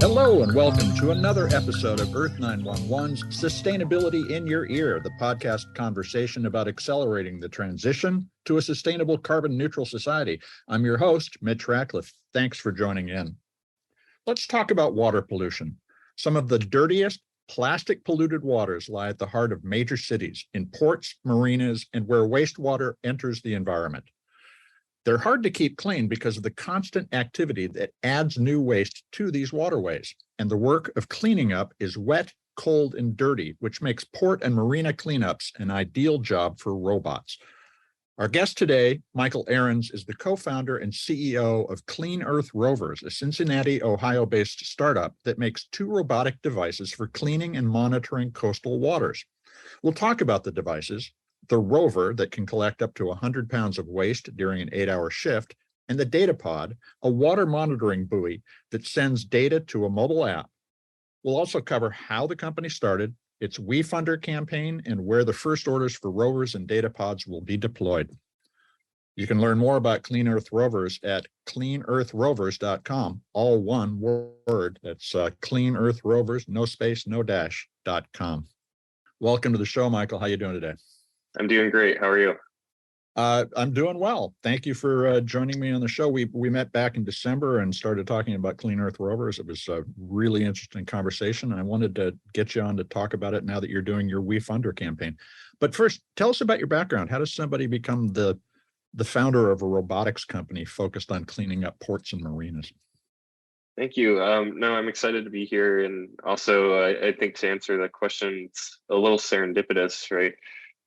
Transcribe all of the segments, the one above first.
Hello and welcome to another episode of Earth911's Sustainability in Your Ear, the podcast conversation about accelerating the transition to a sustainable carbon neutral society. I'm your host, Mitch Ratcliffe. Thanks for joining in. Let's talk about water pollution. Some of the dirtiest plastic polluted waters lie at the heart of major cities, in ports, marinas, and where wastewater enters the environment. They're hard to keep clean because of the constant activity that adds new waste to these waterways. And the work of cleaning up is wet, cold, and dirty, which makes port and marina cleanups an ideal job for robots. Our guest today, Michael Arens, is the co-founder and CEO of Clean Earth Rovers, a Cincinnati, Ohio-based startup that makes two robotic devices for cleaning and monitoring coastal waters. We'll talk about the devices, the rover that can collect up to 100 pounds of waste during an 8-hour shift, and the data pod, a water monitoring buoy that sends data to a mobile app. We'll also cover how the company started, its WeFunder campaign, and where the first orders for rovers and data pods will be deployed. You can learn more about Clean Earth Rovers at cleanearthrovers.com, all one word. That's cleanearthrovers, no space, no dash.com. Welcome to the show, Michael. How are you doing today? I'm doing great. How are you? I'm doing well. Thank you for joining me on the show. We met back in December and started talking about Clean Earth Rovers. It was a really interesting conversation. I wanted to get you on to talk about it now that you're doing your WeFunder campaign. But first, tell us about your background. How does somebody become the founder of a robotics company focused on cleaning up ports and marinas? Thank you. No, I'm excited to be here. And also, I think to answer that question, it's a little serendipitous, right?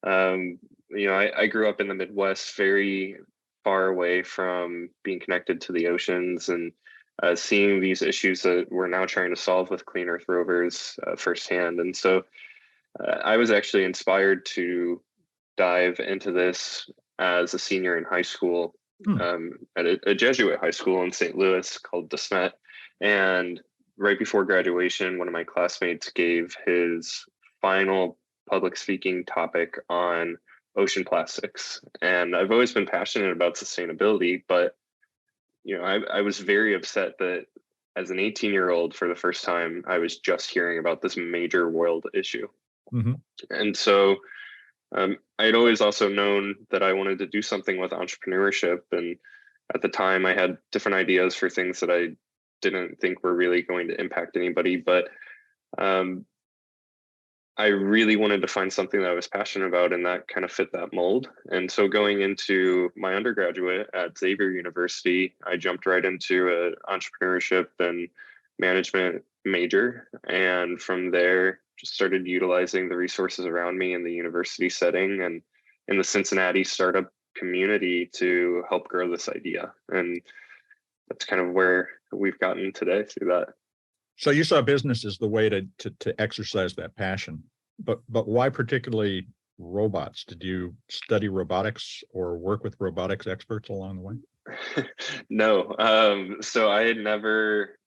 I grew up in the Midwest, very far away from being connected to the oceans, and seeing these issues that we're now trying to solve with Clean Earth Rovers firsthand. And so I was actually inspired to dive into this as a senior in high school at a Jesuit high school in St. Louis called DeSmet. And right before graduation, one of my classmates gave his final public speaking topic on ocean plastics. And I've always been passionate about sustainability, but I was very upset that as an 18-year-old, for the first time, I was just hearing about this major world issue. Mm-hmm. And so I had always also known that I wanted to do something with entrepreneurship. And at the time, I had different ideas for things that I didn't think were really going to impact anybody. But I really wanted to find something that I was passionate about, and that kind of fit that mold. And so going into my undergraduate at Xavier University, I jumped right into an entrepreneurship and management major. And from there, just started utilizing the resources around me in the university setting and in the Cincinnati startup community to help grow this idea. And that's kind of where we've gotten today through that. So you saw business as the way to exercise that passion, but why particularly robots? Did you study robotics or work with robotics experts along the way? No. So I had never,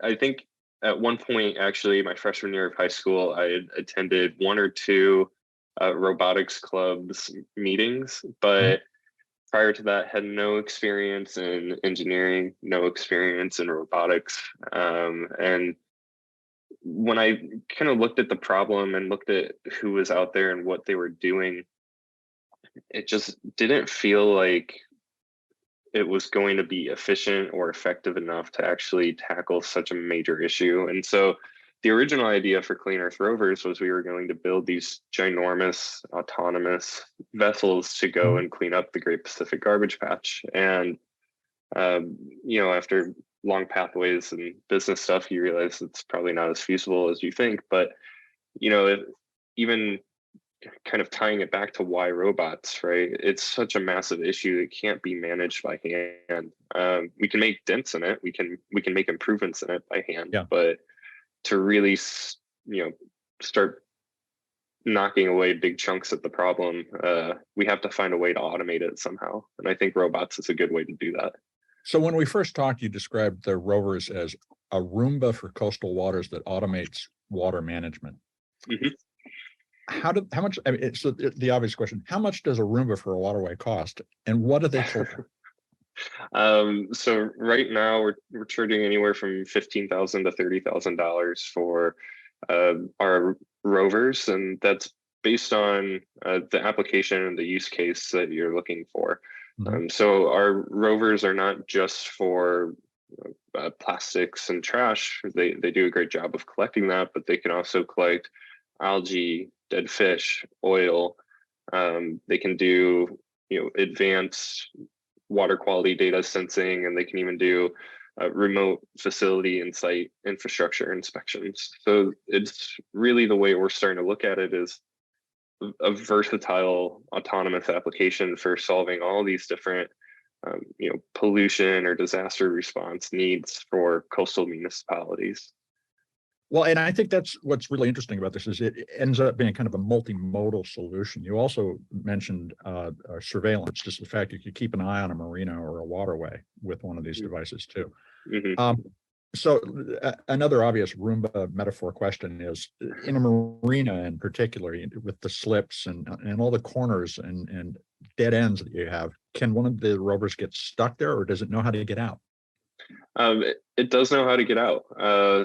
I think at one point, actually, my freshman year of high school, I had attended one or two robotics clubs meetings, but prior to that, had no experience in engineering, no experience in robotics. And when I kind of looked at the problem and looked at who was out there and what they were doing, it just didn't feel like it was going to be efficient or effective enough to actually tackle such a major issue. And so the original idea for Clean Earth Rovers was we were going to build these ginormous autonomous vessels to go and clean up the Great Pacific Garbage Patch. And, after long pathways and business stuff, you realize it's probably not as feasible as you think. But, even kind of tying it back to why robots, right? It's such a massive issue that can't be managed by hand. We can make dents in it. We can make improvements in it by hand, but to really, start knocking away big chunks of the problem, we have to find a way to automate it somehow. And I think robots is a good way to do that. So when we first talked, you described the rovers as a Roomba for coastal waters that automates water management. Mm-hmm. How much? So the obvious question: how much does a Roomba for a waterway cost, and what do they filter? So right now we're charging anywhere from $15,000 to $30,000 for our rovers, and that's based on the application and the use case that you're looking for. Mhm. So our rovers are not just for plastics and trash. They do a great job of collecting that, but they can also collect algae, dead fish, oil. They can do advanced water quality data sensing, and they can even do remote facility and site infrastructure inspections. So it's really the way we're starting to look at it is a versatile autonomous application for solving all these different pollution or disaster response needs for coastal municipalities. Well, and I think that's what's really interesting about this is it ends up being kind of a multimodal solution. You also mentioned surveillance, just the fact that you keep an eye on a marina or a waterway with one of these devices too. Mm-hmm. So another obvious Roomba metaphor question is, in a marina in particular, with the slips and all the corners and dead ends that you have, can one of the rovers get stuck there, or does it know how to get out? It does know how to get out.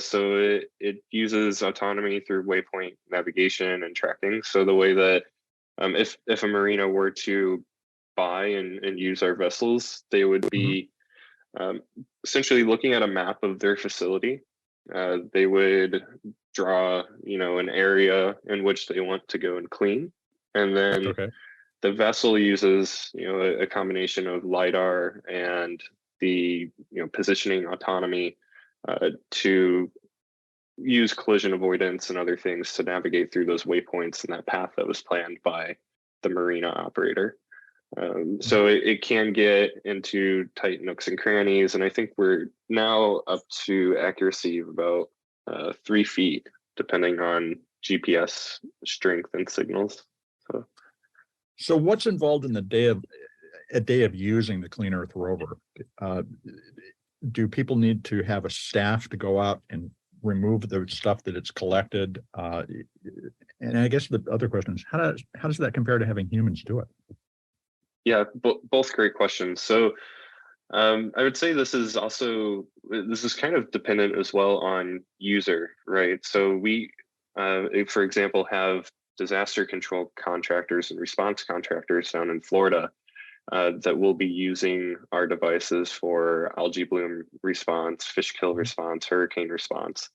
So it uses autonomy through waypoint navigation and tracking. So the way that if a marina were to buy and use our vessels, they would be essentially looking at a map of their facility. They would draw, an area in which they want to go and clean, and then the vessel uses, a combination of LiDAR and the positioning autonomy to use collision avoidance and other things to navigate through those waypoints and that path that was planned by the marina operator. So it can get into tight nooks and crannies, and I think we're now up to accuracy of about 3 feet, depending on GPS strength and signals. So what's involved in a day of using the Clean Earth rover? Do people need to have a staff to go out and remove the stuff that it's collected? And I guess the other question is, how does that compare to having humans do it? Yeah, both great questions. So I would say this is kind of dependent as well on user, right? So we, for example, have disaster control contractors and response contractors down in Florida that will be using our devices for algae bloom response, fish kill response, hurricane response.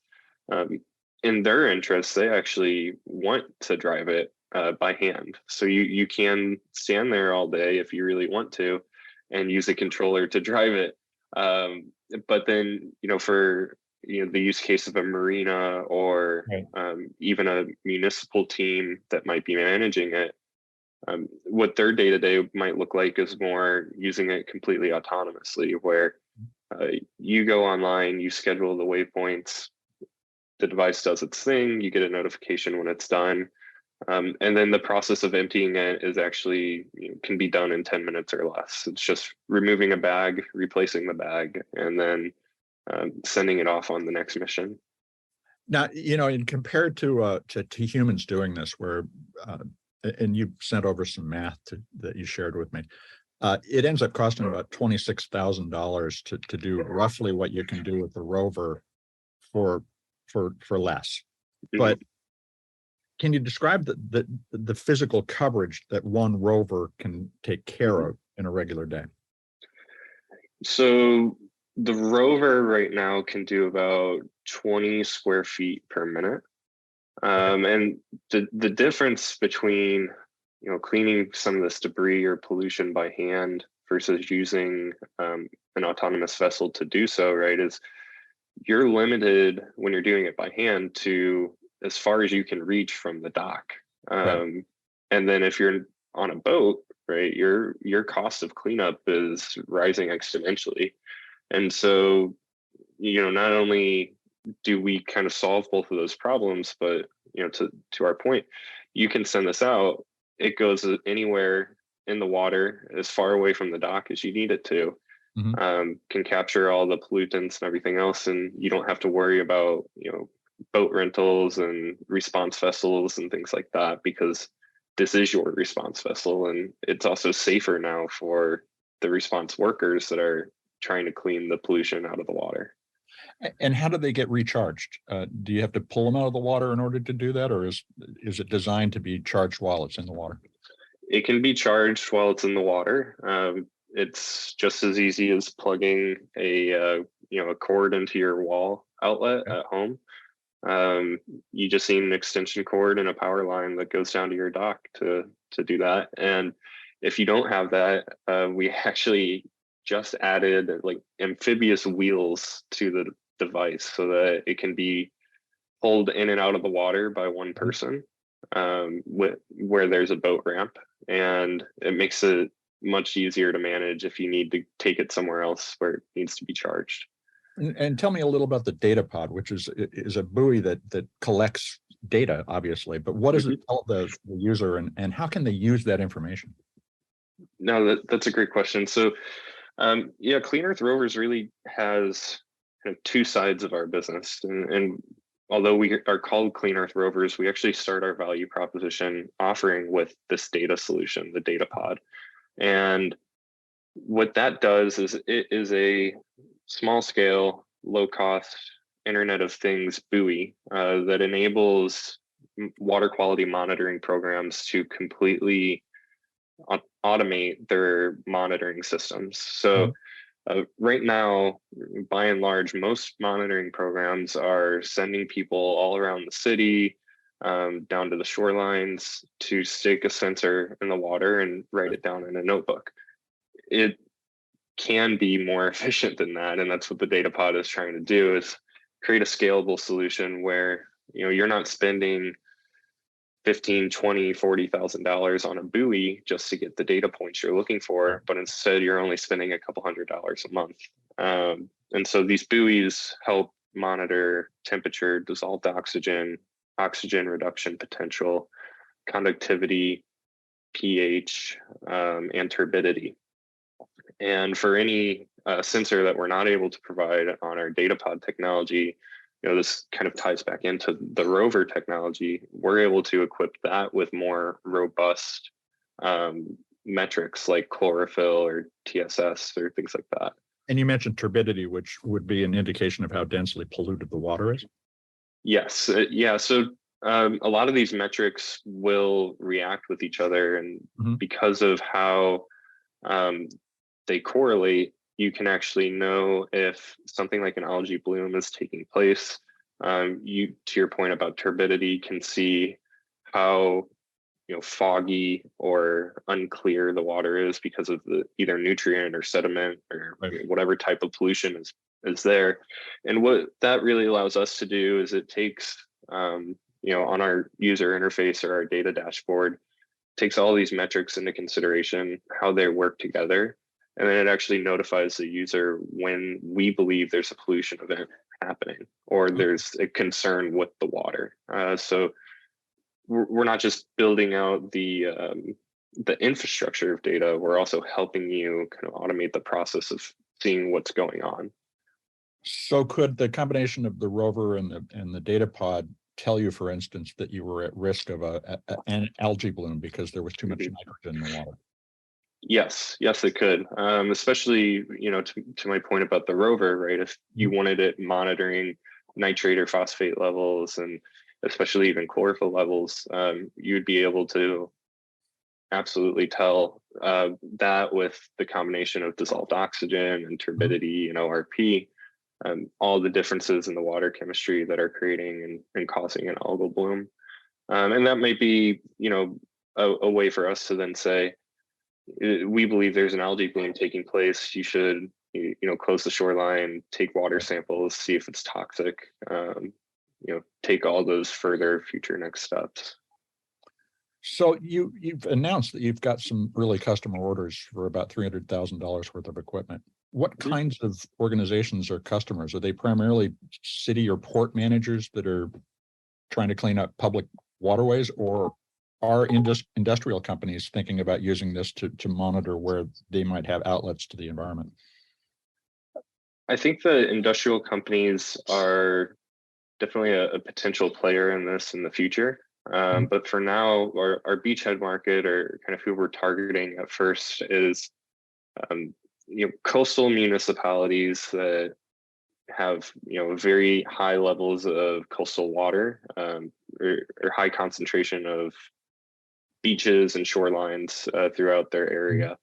In their interests, they actually want to drive it by hand. So you can stand there all day if you really want to and use a controller to drive it. But then, for the use case of a marina or even a municipal team that might be managing it, what their day-to-day might look like is more using it completely autonomously, where you go online, you schedule the waypoints, the device does its thing, you get a notification when it's done. And then the process of emptying it is actually can be done in 10 minutes or less. It's just removing a bag, replacing the bag, and then sending it off on the next mission. Now, and compared to humans doing this, where and you sent over some math that you shared with me, it ends up costing about $26,000 to do roughly what you can do with the rover for less. But can you describe the physical coverage that one rover can take care of in a regular day? So the rover right now can do about 20 square feet per minute. And the difference between, cleaning some of this debris or pollution by hand versus using an autonomous vessel to do so, right, is you're limited when you're doing it by hand to as far as you can reach from the dock. And then if you're on a boat, right, your cost of cleanup is rising exponentially. And so, not only do we kind of solve both of those problems, but, to our point, you can send this out. It goes anywhere in the water as far away from the dock as you need it to. Can capture all the pollutants and everything else, and you don't have to worry about boat rentals and response vessels and things like that, because this is your response vessel, and it's also safer now for the response workers that are trying to clean the pollution out of the water. And how do they get recharged? Do you have to pull them out of the water in order to do that, or is it designed to be charged while it's in the water? It can be charged while it's in the water. It's just as easy as plugging a cord into your wall outlet at home. You just need an extension cord and a power line that goes down to your dock to do that. And if you don't have that, we actually just added like amphibious wheels to the device so that it can be pulled in and out of the water by one person, where there's a boat ramp, and it makes it much easier to manage if you need to take it somewhere else where it needs to be charged. And tell me a little about the data pod, which is a buoy that collects data, obviously, but what does it tell the user, and how can they use that information? No, that's a great question. So Clean Earth Rovers really has kind of two sides of our business. And although we are called Clean Earth Rovers, we actually start our value proposition offering with this data solution, the data pod. And what that does is it is a small scale, low cost Internet of Things buoy that enables water quality monitoring programs to completely automate their monitoring systems. So right now, by and large, most monitoring programs are sending people all around the city, down to the shorelines, to stick a sensor in the water and write it down in a notebook. It can be more efficient than that, and that's what the data pod is trying to do, is create a scalable solution where you're not spending $15,000, $20,000, $40,000 on a buoy just to get the data points you're looking for, but instead you're only spending a couple $100s a month. And so these buoys help monitor temperature, dissolved oxygen, oxygen reduction potential, conductivity, pH, and turbidity. And for any sensor that we're not able to provide on our data pod technology, this kind of ties back into the rover technology. We're able to equip that with more robust metrics like chlorophyll or TSS or things like that. And you mentioned turbidity, which would be an indication of how densely polluted the water is. Yes. Yeah. So a lot of these metrics will react with each other. And because of how they correlate, you can actually know if something like an algae bloom is taking place. You, to your point about turbidity, can see how foggy or unclear the water is because of the either nutrient or sediment or whatever type of pollution is there. And what that really allows us to do is it takes on our user interface or our data dashboard, takes all these metrics into consideration, how they work together. And then it actually notifies the user when we believe there's a pollution event happening or there's a concern with the water. So we're not just building out the infrastructure of data, we're also helping you kind of automate the process of seeing what's going on. So could the combination of the rover and the data pod tell you, for instance, that you were at risk of an algae bloom because there was too much nitrogen in the water? Yes, it could. Especially, to my point about the rover, right? If you wanted it monitoring nitrate or phosphate levels, and especially even chlorophyll levels, you'd be able to absolutely tell that with the combination of dissolved oxygen and turbidity and ORP, all the differences in the water chemistry that are creating and causing an algal bloom. And that might be, a way for us to then say, we believe there's an algae bloom taking place. You should, close the shoreline, take water samples, see if it's toxic, take all those further future next steps. So you've announced that you've got some early customer orders for about $300,000 worth of equipment. What kinds of organizations are customers? Are they primarily city or port managers that are trying to clean up public waterways, or are industrial companies thinking about using this to monitor where they might have outlets to the environment? I think the industrial companies are definitely a potential player in this in the future. But for now, our beachhead market, or kind of who we're targeting at first, is Coastal municipalities that have very high levels of coastal water, or high concentration of beaches and shorelines throughout their area.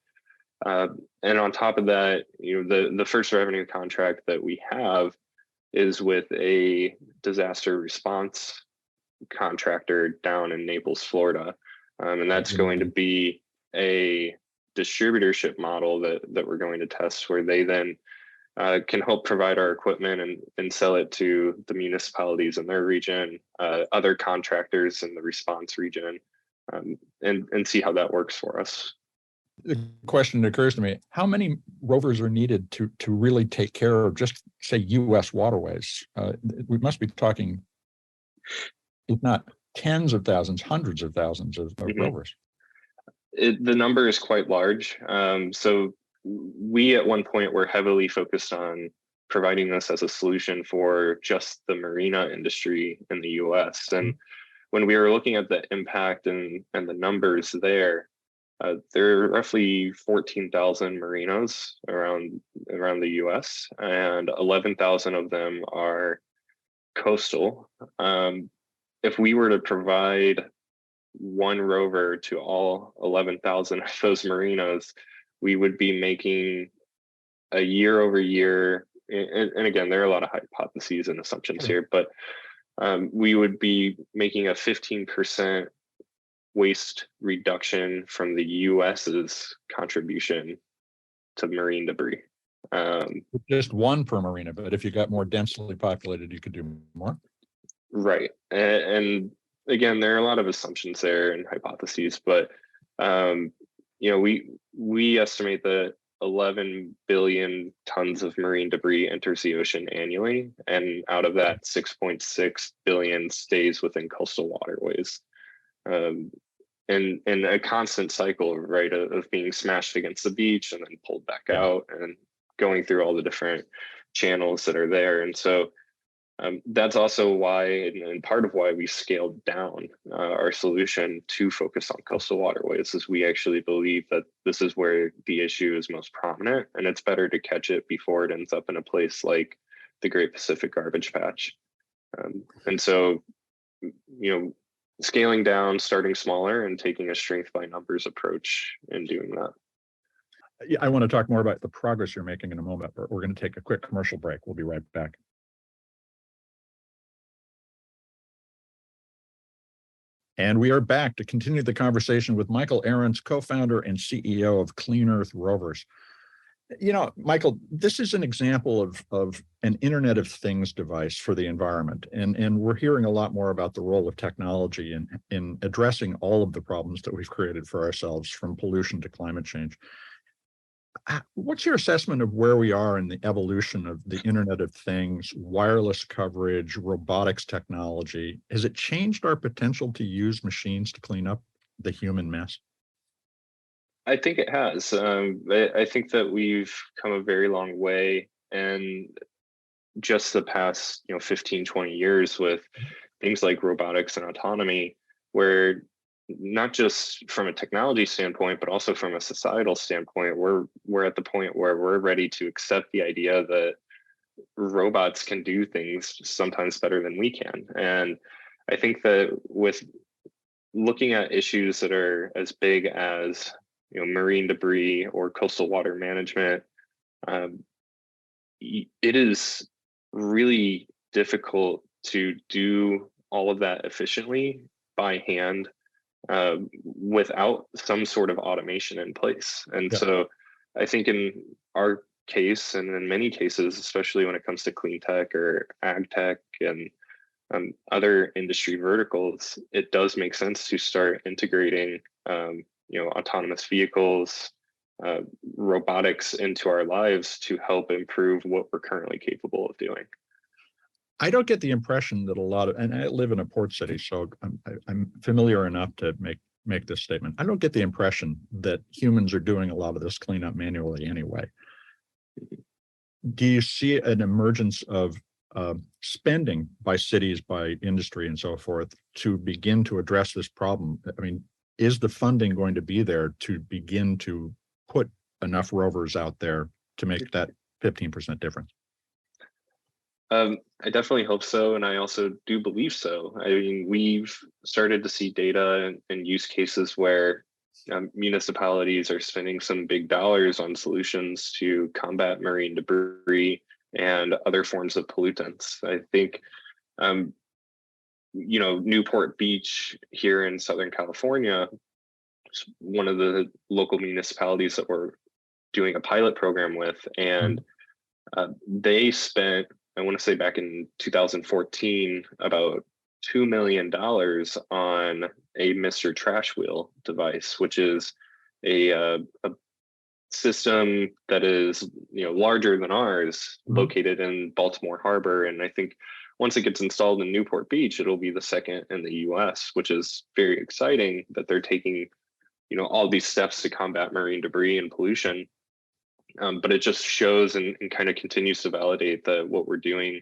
And on top of that, the first revenue contract that we have is with a disaster response contractor down in Naples, Florida. And that's going to be a distributorship model that we're going to test, where they then can help provide our equipment and sell it to the municipalities in their region, other contractors in the response region, and see how that works for us. The question that occurs to me: how many rovers are needed to really take care of just, say, U.S. waterways? We must be talking, if not tens of thousands, hundreds of thousands of rovers. The number is quite large. So we at one point were heavily focused on providing this as a solution for just the marina industry in the U.S. And when we were looking at the impact and the numbers there are roughly 14,000 marinas around the U.S., and 11,000 of them are coastal. If we were to provide one rover to all 11,000 of those marinas, we would be making a year over year. And again, there are a lot of hypotheses and assumptions here, but we would be making a 15% waste reduction from the US's contribution to marine debris. Just one per marina, but if you got more densely populated, you could do more. Right. And again, there are a lot of assumptions there and hypotheses, but we estimate that 11 billion tons of marine debris enters the ocean annually, and out of that, 6.6 billion stays within coastal waterways. And a constant cycle, right, of being smashed against the beach and then pulled back out and going through all the different channels that are there. And so that's also why, and part of why we scaled down our solution to focus on coastal waterways, is we actually believe that this is where the issue is most prominent, and it's better to catch it before it ends up in a place like the Great Pacific Garbage Patch. And so, scaling down, starting smaller, and taking a strength by numbers approach in doing that. Yeah, I want to talk more about the progress you're making in a moment, but we're going to take a quick commercial break. We'll be right back. And we are back to continue the conversation with Michael Arens, co-founder and CEO of Clean Earth Rovers. Michael, this is an example of an Internet of Things device for the environment. And we're hearing a lot more about the role of technology in addressing all of the problems that we've created for ourselves, from pollution to climate change. What's your assessment of where we are in the evolution of the Internet of Things, wireless coverage, robotics technology? Has it changed our potential to use machines to clean up the human mess? I think it has. I think that we've come a very long way, and just the past 15, 20 years with things like robotics and autonomy, where not just from a technology standpoint, but also from a societal standpoint, we're at the point where we're ready to accept the idea that robots can do things sometimes better than we can. And I think that with looking at issues that are as big as marine debris or coastal water management, it is really difficult to do all of that efficiently by hand without some sort of automation in place. And so I think in our case, and in many cases, especially when it comes to clean tech or ag tech and other industry verticals, it does make sense to start integrating autonomous vehicles, robotics into our lives to help improve what we're currently capable of doing. I don't get the impression that and I live in a port city, so I'm familiar enough to make this statement. I don't get the impression that humans are doing a lot of this cleanup manually anyway. Do you see an emergence of spending by cities, by industry, and so forth to begin to address this problem? I mean, is the funding going to be there to begin to put enough rovers out there to make that 15% difference? I definitely hope so, and I also do believe so. I mean, we've started to see data and use cases where municipalities are spending some big dollars on solutions to combat marine debris and other forms of pollutants. I think, Newport Beach here in Southern California is one of the local municipalities that we're doing a pilot program with, and they spent, I want to say back in 2014, about $2 million on a Mr. Trash Wheel device, which is a system that is larger than ours, located in Baltimore Harbor. And I think once it gets installed in Newport Beach, it'll be the second in the US, which is very exciting that they're taking all these steps to combat marine debris and pollution. But it just shows and kind of continues to validate that what we're doing,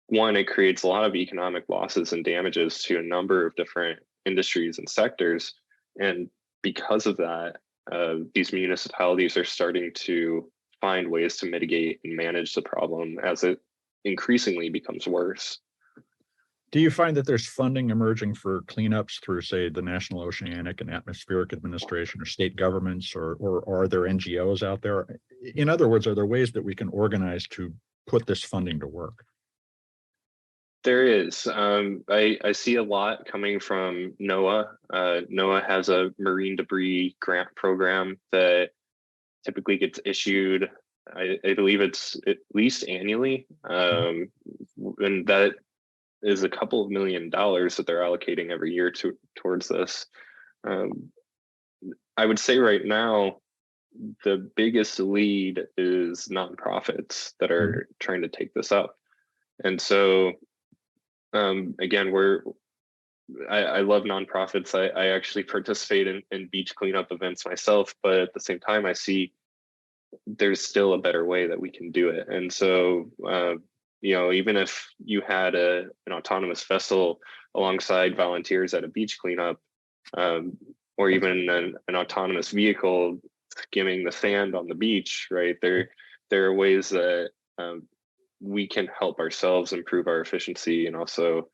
one, it creates a lot of economic losses and damages to a number of different industries and sectors. And because of that, these municipalities are starting to find ways to mitigate and manage the problem as it increasingly becomes worse. Do you find that there's funding emerging for cleanups through, say, the National Oceanic and Atmospheric Administration or state governments, or are there NGOs out there? In other words, are there ways that we can organize to put this funding to work? There is. I see a lot coming from NOAA. NOAA has a marine debris grant program that typically gets issued, I believe it's at least annually. And that is a couple of $1 million that they're allocating every year towards this. I would say right now, the biggest lead is nonprofits that are trying to take this up. And so, again, I love nonprofits. I actually participate in beach cleanup events myself, but at the same time, I see there's still a better way that we can do it. And so, even if you had an autonomous vessel alongside volunteers at a beach cleanup, or even an autonomous vehicle skimming the sand on the beach, right? There are ways that we can help ourselves improve our efficiency and also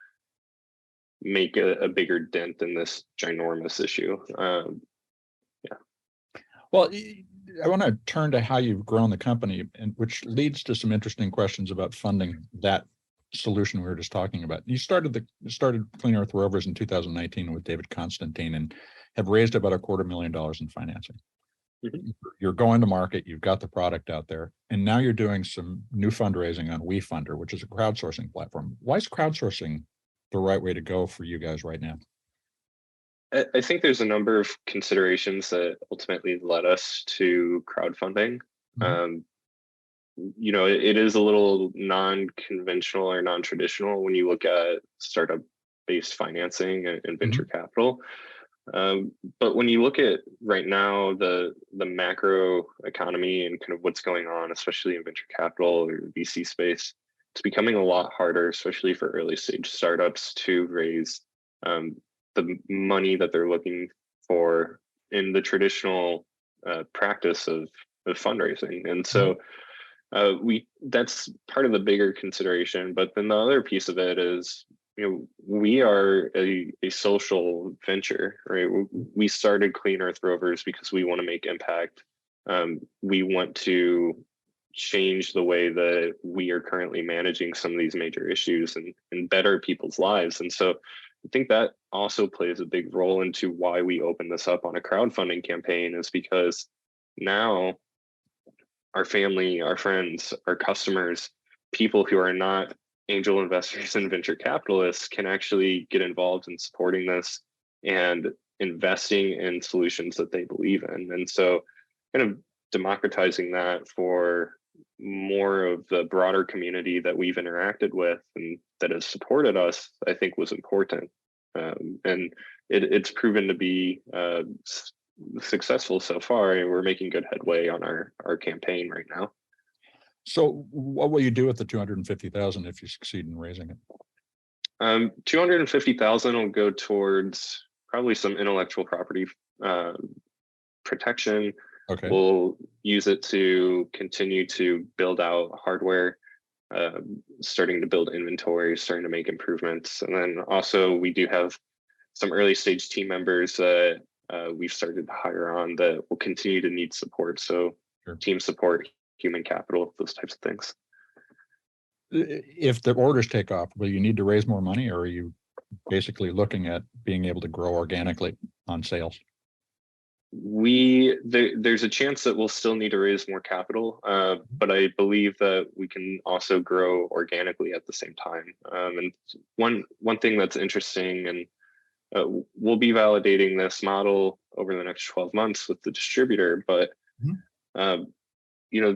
make a bigger dent in this ginormous issue. Well, I want to turn to how you've grown the company, and which leads to some interesting questions about funding that solution we were just talking about. You started Clean Earth Rovers in 2019 with David Constantine and have raised about $250,000 in financing. You're going to market, you've got the product out there, and now you're doing some new fundraising on WeFunder, which is a crowdsourcing platform. Why is crowdsourcing the right way to go for you guys right now? I think there's a number of considerations that ultimately led us to crowdfunding. It is a little non-conventional or non-traditional when you look at startup-based financing and venture capital. But when you look at right now the macro economy and kind of what's going on, especially in venture capital or VC space, it's becoming a lot harder, especially for early stage startups, to raise the money that they're looking for in the traditional practice of fundraising. And so that's part of the bigger consideration. But then the other piece of it is, we are a social venture, right? We started Clean Earth Rovers because we want to make impact. We want to change the way that we are currently managing some of these major issues and better people's lives. And so I think that also plays a big role into why we opened this up on a crowdfunding campaign, is because now our family, our friends, our customers, people who are not angel investors and venture capitalists can actually get involved in supporting this and investing in solutions that they believe in. And so kind of democratizing that for more of the broader community that we've interacted with and that has supported us, I think was important. And it's proven to be successful so far. And we're making good headway on our campaign right now. So what will you do with the $250,000 if you succeed in raising it? $250,000 will go towards probably some intellectual property protection, Okay. We'll use it to continue to build out hardware, starting to build inventory, starting to make improvements. And then also we do have some early stage team members that we've started to hire on that will continue to need support. So Sure. team support, human capital, those types of things. If the orders take off, will you need to raise more money, or are you basically looking at being able to grow organically on sales? There's a chance that we'll still need to raise more capital, but I believe that we can also grow organically at the same time. And one thing that's interesting, and we'll be validating this model over the next 12 months with the distributor, but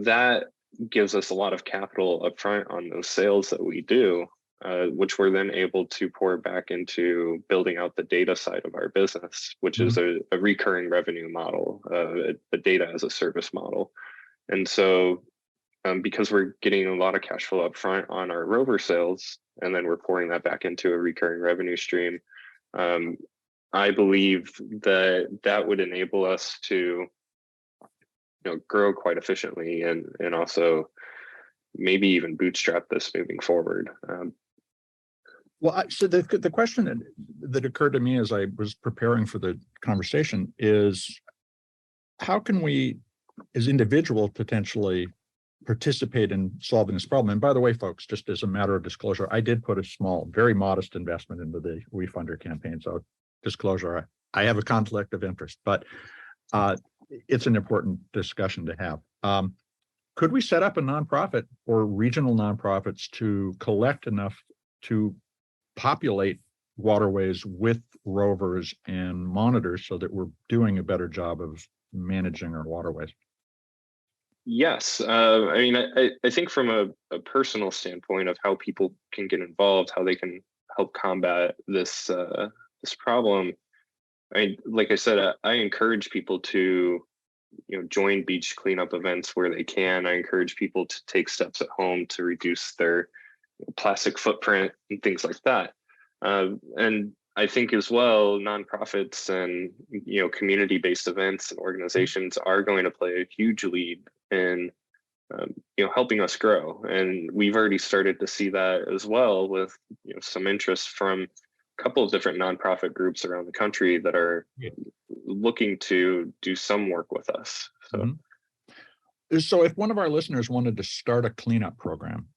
that gives us a lot of capital upfront on those sales that we do, which we're then able to pour back into building out the data side of our business, which is a recurring revenue model, a data as a service model. And so because we're getting a lot of cash flow upfront on our rover sales, and then we're pouring that back into a recurring revenue stream, I believe that would enable us to grow quite efficiently and also maybe even bootstrap this moving forward. So the question that occurred to me as I was preparing for the conversation is, how can we, as individuals, potentially participate in solving this problem? And by the way, folks, just as a matter of disclosure, I did put a small, very modest investment into the WeFunder campaign. So disclosure, I have a conflict of interest, but it's an important discussion to have. Could we set up a nonprofit or regional nonprofits to collect enough to populate waterways with rovers and monitors so that we're doing a better job of managing our waterways? Yes. I think from a personal standpoint of how people can get involved, how they can help combat this problem, like I said, I encourage people to join beach cleanup events where they can. I encourage people to take steps at home to reduce their plastic footprint and things like that. And I think as well, nonprofits and community-based events and organizations are going to play a huge lead in helping us grow. And we've already started to see that as well with some interest from a couple of different nonprofit groups around the country that are looking to do some work with us. So if one of our listeners wanted to start a cleanup program,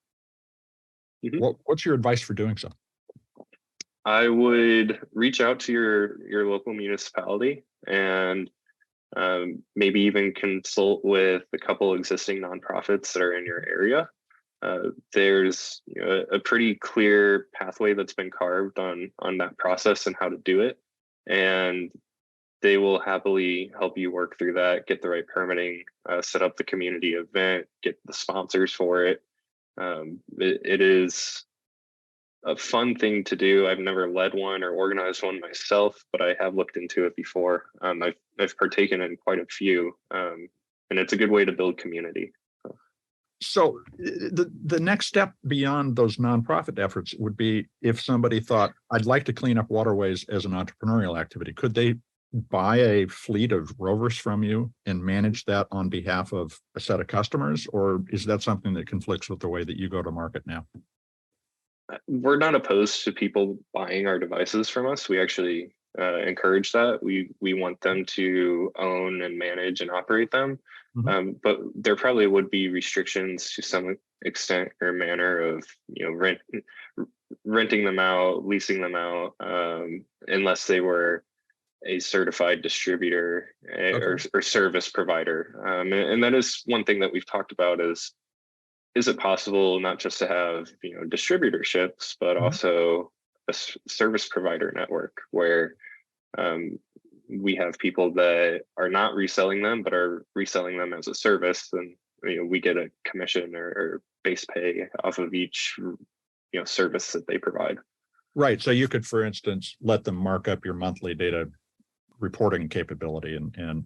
what's your advice for doing so? I would reach out to your local municipality and maybe even consult with a couple existing nonprofits that are in your area. There's a pretty clear pathway that's been carved on that process and how to do it. And they will happily help you work through that, get the right permitting, set up the community event, get the sponsors for it. It is a fun thing to do. I've never led one or organized one myself, but I have looked into it before. I've partaken in quite a few, and it's a good way to build community. So the next step beyond those nonprofit efforts would be if somebody thought, I'd like to clean up waterways as an entrepreneurial activity. Could they buy a fleet of rovers from you and manage that on behalf of a set of customers? Or is that something that conflicts with the way that you go to market now? We're not opposed to people buying our devices from us. We actually encourage that. We want them to own and manage and operate them. But there probably would be restrictions to some extent or manner of renting them out, leasing them out, unless they were a certified distributor or service provider. And that is one thing that we've talked about is it possible not just to have distributorships, but also a service provider network where we have people that are not reselling them, but are reselling them as a service, and we get a commission or base pay off of each service that they provide. Right. So you could, for instance, let them mark up your monthly data reporting capability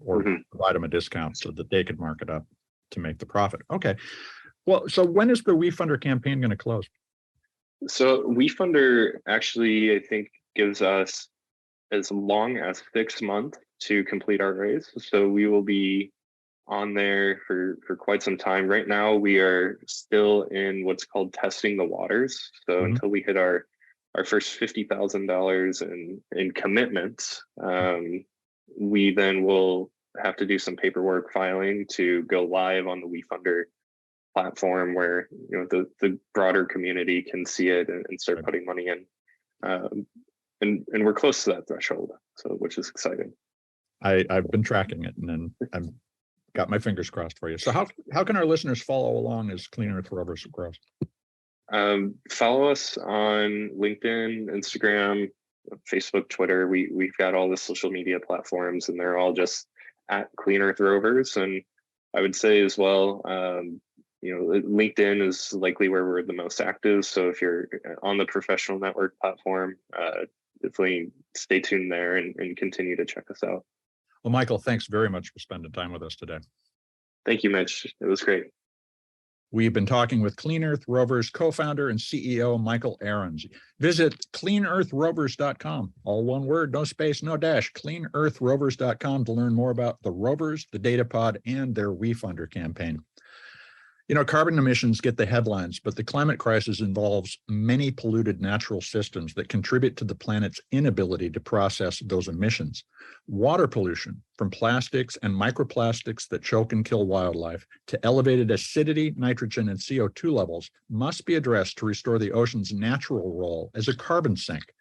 or provide them a discount so that they could mark it up to make the profit. Okay. Well, so when is the WeFunder campaign going to close? So WeFunder actually, I think, gives us as long as 6 months to complete our raise. So we will be on there for quite some time. Right now, we are still in what's called testing the waters. So until we hit our first $50,000 in commitments, we then will have to do some paperwork filing to go live on the WeFunder platform, where the broader community can see it and start putting money in. And we're close to that threshold, so which is exciting. I've been tracking it, and then I've got my fingers crossed for you. So how can our listeners follow along as Clean Earth Rovers grows? Follow us on LinkedIn, Instagram, Facebook, Twitter. We've got all the social media platforms, and they're all just at Clean Earth Rovers. And I would say as well, LinkedIn is likely where we're the most active. So if you're on the professional network platform, definitely stay tuned there and continue to check us out. Well, Michael, thanks very much for spending time with us today. Thank you, Mitch. It was great. We've been talking with Clean Earth Rovers co-founder and CEO Michael Arens. Visit cleanearthrovers.com, all one word, no space, no dash, cleanearthrovers.com to learn more about the Rovers, the Data Pod, and their WeFunder campaign. Carbon emissions get the headlines, but the climate crisis involves many polluted natural systems that contribute to the planet's inability to process those emissions. Water pollution, from plastics and microplastics that choke and kill wildlife, to elevated acidity, nitrogen, and CO2 levels, must be addressed to restore the ocean's natural role as a carbon sink.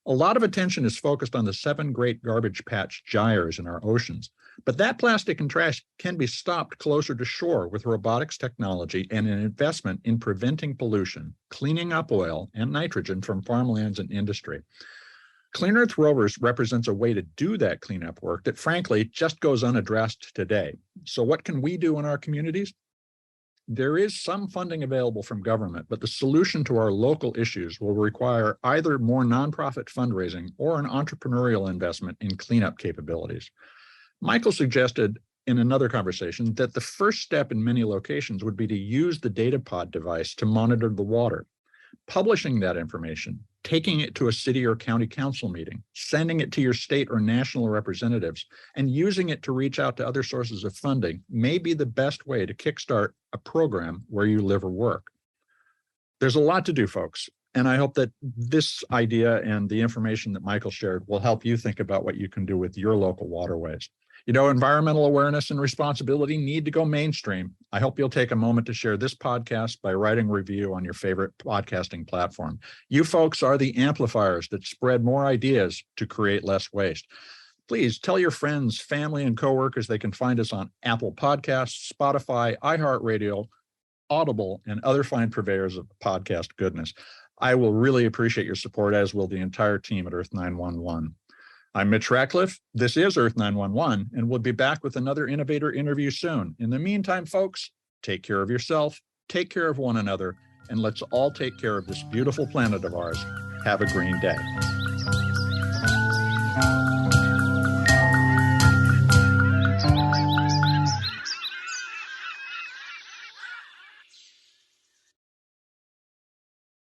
A lot of attention is focused on the 7 great garbage patch gyres in our oceans, but that plastic and trash can be stopped closer to shore with robotics technology and an investment in preventing pollution, cleaning up oil and nitrogen from farmlands and industry. Clean Earth Rovers represents a way to do that cleanup work that, frankly, just goes unaddressed today. So what can we do in our communities? There is some funding available from government, but the solution to our local issues will require either more nonprofit fundraising or an entrepreneurial investment in cleanup capabilities. Michael suggested in another conversation that the first step in many locations would be to use the data pod device to monitor the water. Publishing that information, taking it to a city or county council meeting, sending it to your state or national representatives, and using it to reach out to other sources of funding may be the best way to kickstart a program where you live or work. There's a lot to do, folks, and I hope that this idea and the information that Michael shared will help you think about what you can do with your local waterways. Environmental awareness and responsibility need to go mainstream. I hope you'll take a moment to share this podcast by writing a review on your favorite podcasting platform. You folks are the amplifiers that spread more ideas to create less waste. Please tell your friends, family, and coworkers they can find us on Apple Podcasts, Spotify, iHeartRadio, Audible, and other fine purveyors of podcast goodness. I will really appreciate your support, as will the entire team at Earth911. I'm Mitch Ratcliffe. This is Earth911, and we'll be back with another innovator interview soon. In the meantime, folks, take care of yourself, take care of one another, and let's all take care of this beautiful planet of ours. Have a green day.